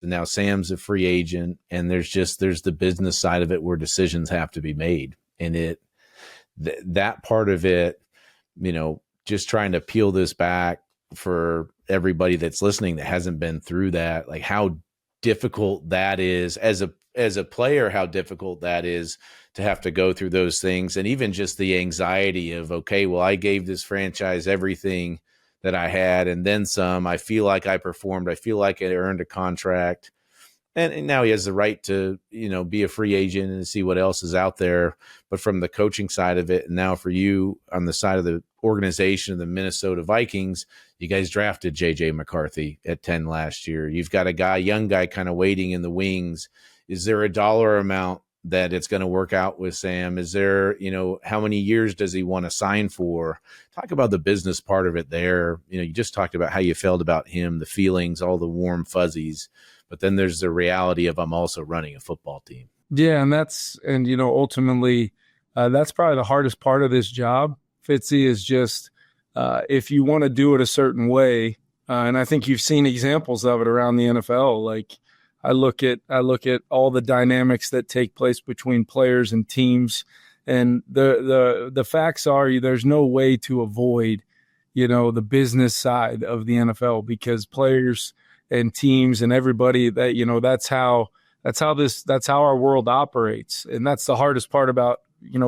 Now Sam's a free agent, and there's the business side of it where decisions have to be made. And that part of it, just trying to peel this back for everybody that's listening that hasn't been through that, like how difficult that is as a player, how difficult that is to have to go through those things. And even just the anxiety of, okay, well, I gave this franchise everything that I had and then some. I feel like I performed. I feel like I earned a contract. And now he has the right to, be a free agent and see what else is out there. But from the coaching side of it, and now for you on the side of the organization of the Minnesota Vikings, you guys drafted J.J. McCarthy at 10 last year. You've got young guy kind of waiting in the wings. Is there a dollar amount that it's going to work out with Sam? Is there, how many years does he want to sign for? Talk about the business part of it there. You just talked about how you felt about him, the feelings, all the warm fuzzies. But then there's the reality of I'm also running a football team. Yeah, and ultimately, that's probably the hardest part of this job, Fitzy, is just if you want to do it a certain way, and I think you've seen examples of it around the NFL. Like I look at all the dynamics that take place between players and teams, and the facts are there's no way to avoid the business side of the NFL, because players and teams and everybody that's how our world operates. And that's the hardest part about,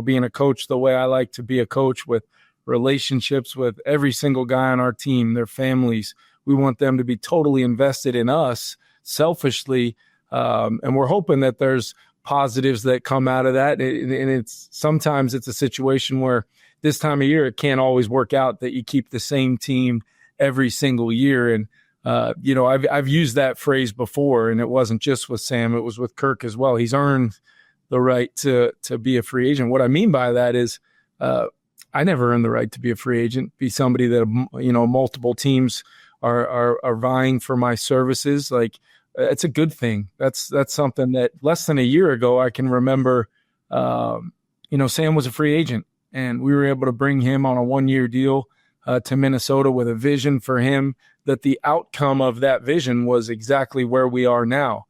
being a coach, the way I like to be a coach, with relationships with every single guy on our team, their families. We want them to be totally invested in us selfishly. And we're hoping that there's positives that come out of that. And sometimes it's a situation where this time of year, it can't always work out that you keep the same team every single year. And, I've used that phrase before, and it wasn't just with Sam, it was with Kirk as well. He's earned the right to be a free agent. What I mean by that is I never earned the right to be a free agent, be somebody that, multiple teams are vying for my services. Like, it's a good thing. That's something that less than a year ago, I can remember, Sam was a free agent, and we were able to bring him on a 1-year deal to Minnesota with a vision for him, that the outcome of that vision was exactly where we are now.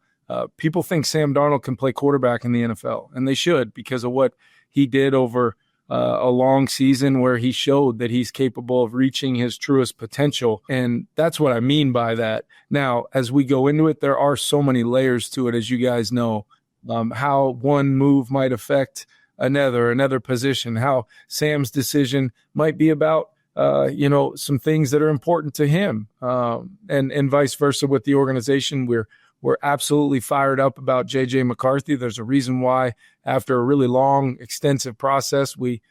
People think Sam Darnold can play quarterback in the NFL, and they should, because of what he did over a long season where he showed that he's capable of reaching his truest potential. And that's what I mean by that. Now, as we go into it, there are so many layers to it, as you guys know, how one move might affect another position, how Sam's decision might be about some things that are important to him, and vice versa with the organization. We're absolutely fired up about J.J. McCarthy. There's a reason why, after a really long, extensive process, we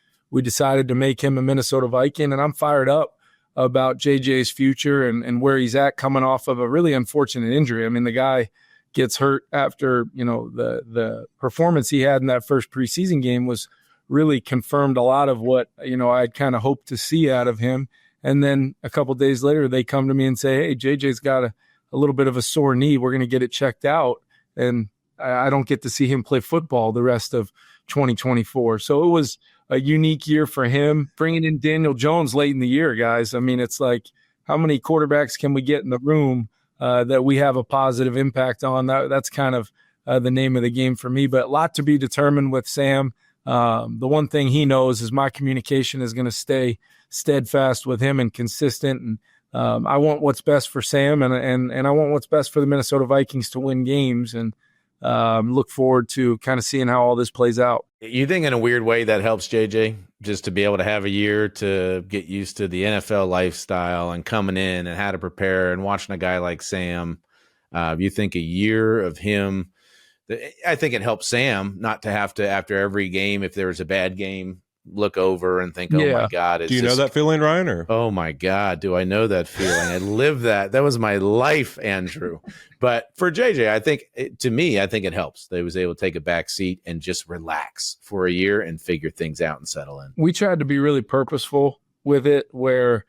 decided to make him a Minnesota Viking, and I'm fired up about J.J.'s future and where he's at, coming off of a really unfortunate injury. I mean, the guy gets hurt after, the performance he had in that first preseason game was really confirmed a lot of what, I'd kind of hoped to see out of him. And then a couple of days later, they come to me and say, hey, JJ's got a little bit of a sore knee. We're going to get it checked out. And I don't get to see him play football the rest of 2024. So it was a unique year for him. Bringing in Daniel Jones late in the year, guys. I mean, it's like, how many quarterbacks can we get in the room that we have a positive impact on? That's kind of the name of the game for me. But a lot to be determined with Sam. The one thing he knows is my communication is going to stay steadfast with him and consistent. And I want what's best for Sam, and I want what's best for the Minnesota Vikings to win games, and look forward to kind of seeing how all this plays out. You think in a weird way that helps JJ, just to be able to have a year to get used to the NFL lifestyle and coming in and how to prepare, and watching a guy like Sam? You think a year of him, I think it helps Sam not to have to, after every game, if there was a bad game, look over and think, oh my God. Do you know that feeling, Ryan? Or oh my God, do I know that feeling? I lived that. That was my life, Andrew. But for JJ, I think it helps that he was able to take a back seat and just relax for a year and figure things out and settle in. We tried to be really purposeful with it, where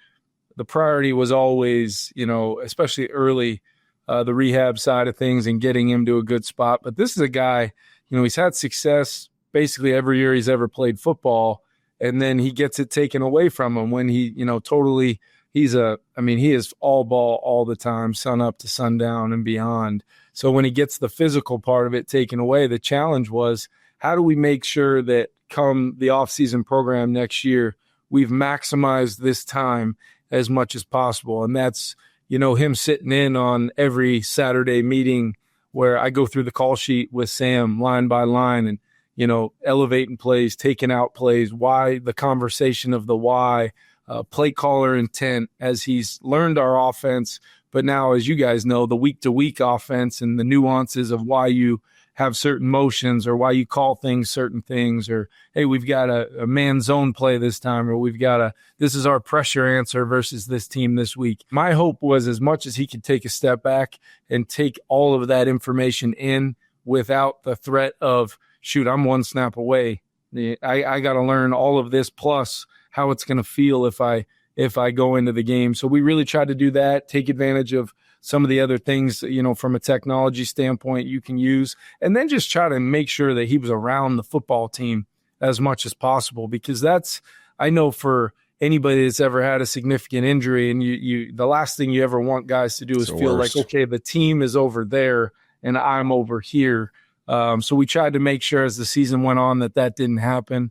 the priority was always, especially early, the rehab side of things and getting him to a good spot. But this is a guy, he's had success basically every year he's ever played football, and then he gets it taken away from him when he, he is all ball all the time, sun up to sundown and beyond. So when he gets the physical part of it taken away, the challenge was, how do we make sure that come the offseason program next year, we've maximized this time as much as possible? And that's, him sitting in on every Saturday meeting where I go through the call sheet with Sam line by line and, elevating plays, taking out plays, why, the conversation of the why, play caller intent as he's learned our offense. But now, as you guys know, the week-to-week offense and the nuances of why you have certain motions or why you call things certain things, or, hey, we've got a man zone play this time, or this is our pressure answer versus this team this week. My hope was, as much as he could take a step back and take all of that information in without the threat of, shoot, I'm one snap away. I got to learn all of this plus how it's going to feel if I go into the game. So we really tried to do that, take advantage of some of the other things, from a technology standpoint you can use, and then just try to make sure that he was around the football team as much as possible, because I know for anybody that's ever had a significant injury, and the last thing you ever want guys to do is feel like, okay, the team is over there and I'm over here. So we tried to make sure as the season went on that didn't happen.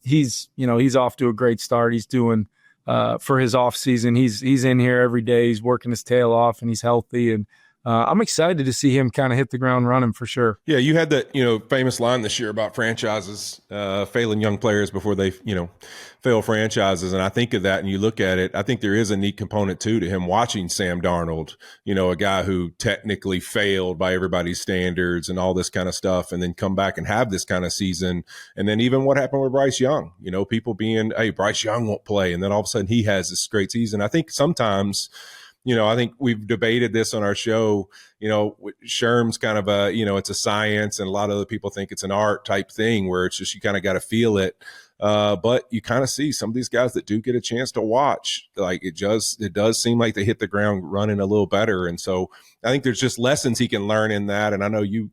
He's off to a great start. He's doing, for his off season, he's in here every day. He's working his tail off and he's healthy. And I'm excited to see him kind of hit the ground running for sure. Yeah, you had that famous line this year about franchises failing young players before they fail franchises, and I think of that and you look at it. I think there is a neat component too to him watching Sam Darnold, a guy who technically failed by everybody's standards and all this kind of stuff, and then come back and have this kind of season. And then even what happened with Bryce Young, people being, hey, Bryce Young won't play, and then all of a sudden he has this great season. I think sometimes, I think we've debated this on our show, Sherm's kind of it's a science, and a lot of other people think it's an art type thing where it's just, you kind of got to feel it. But you kind of see some of these guys that do get a chance to watch, like it does seem like they hit the ground running a little better. And so I think there's just lessons he can learn in that. And I know you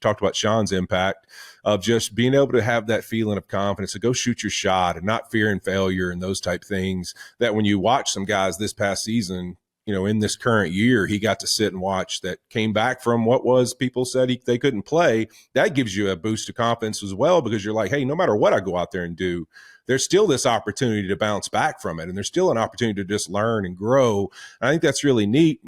talked about Sean's impact of just being able to have that feeling of confidence to go shoot your shot and not fearing failure and those type things that when you watch some guys this past season, in this current year, he got to sit and watch that came back from what was people said they couldn't play. That gives you a boost of confidence as well, because you're like, hey, no matter what I go out there and do, there's still this opportunity to bounce back from it. And there's still an opportunity to just learn and grow. And I think that's really neat.